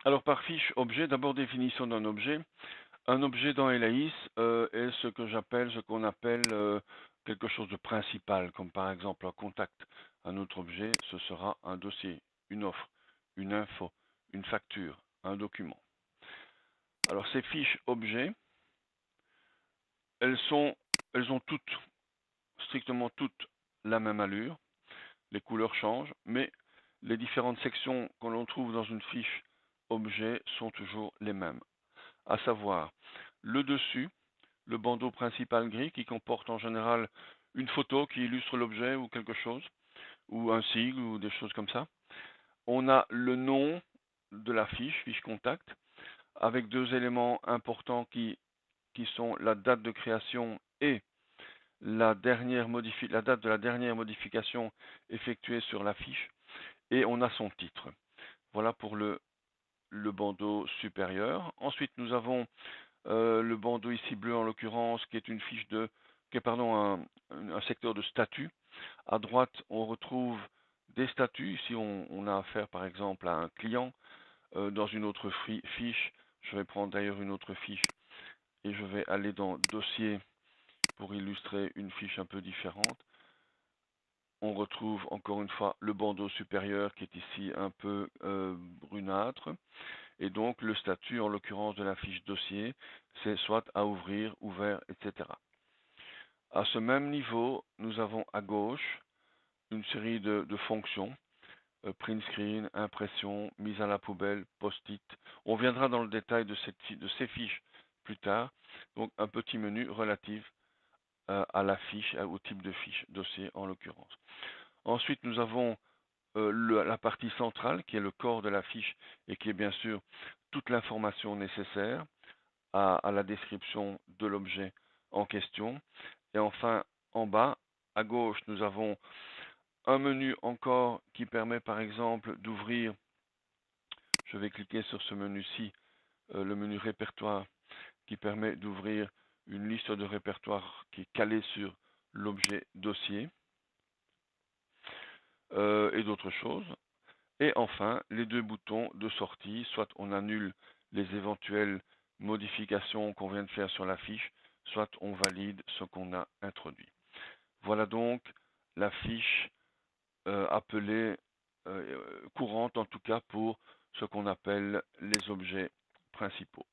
Alors par fiche objet, d'abord définition d'un objet. Un objet dans LAIS est ce qu'on appelle quelque chose de principal, comme par exemple un contact. Un autre objet, ce sera un dossier, une offre, une info, une facture, un document. Alors ces fiches objets, elles ont toutes, strictement toutes, la même allure. Les couleurs changent, mais les différentes sections que l'on trouve dans une fiche objet sont toujours les mêmes. À savoir, le dessus, le bandeau principal gris qui comporte en général une photo qui illustre l'objet ou quelque chose, ou un sigle ou des choses comme ça. On a le nom de la fiche, fiche contact, avec deux éléments importants qui sont la date de création et la date de la dernière modification effectuée sur la fiche, et on a son titre. Voilà pour le bandeau supérieur. Ensuite, nous avons le bandeau ici bleu en l'occurrence, qui est une fiche de, qui est pardon, un secteur de statut. À droite, on retrouve des statuts. Ici, on a affaire par exemple à un client. Dans une autre fiche, je vais prendre d'ailleurs une autre fiche et je vais aller dans dossier pour illustrer une fiche un peu différente. On retrouve encore une fois le bandeau supérieur qui est ici un peu brunâtre. Et donc le statut, en l'occurrence de la fiche dossier, c'est soit à ouvrir, ouvert, etc. À ce même niveau, nous avons à gauche une série de fonctions, print screen, impression, mise à la poubelle, post-it. On viendra dans le détail de ces fiches plus tard. Donc un petit menu relatif à la fiche, au type de fiche, dossier en l'occurrence. Ensuite, nous avons la partie centrale qui est le corps de la fiche et qui est bien sûr toute l'information nécessaire à la description de l'objet en question. Et enfin, en bas, à gauche, nous avons un menu encore qui permet par exemple d'ouvrir, je vais cliquer sur ce menu-ci, le menu répertoire, qui permet d'ouvrir une liste de répertoires qui est calée sur l'objet dossier et d'autres choses. Et enfin, les deux boutons de sortie, soit on annule les éventuelles modifications qu'on vient de faire sur la fiche, soit on valide ce qu'on a introduit. Voilà donc la fiche appelée courante, en tout cas pour ce qu'on appelle les objets principaux.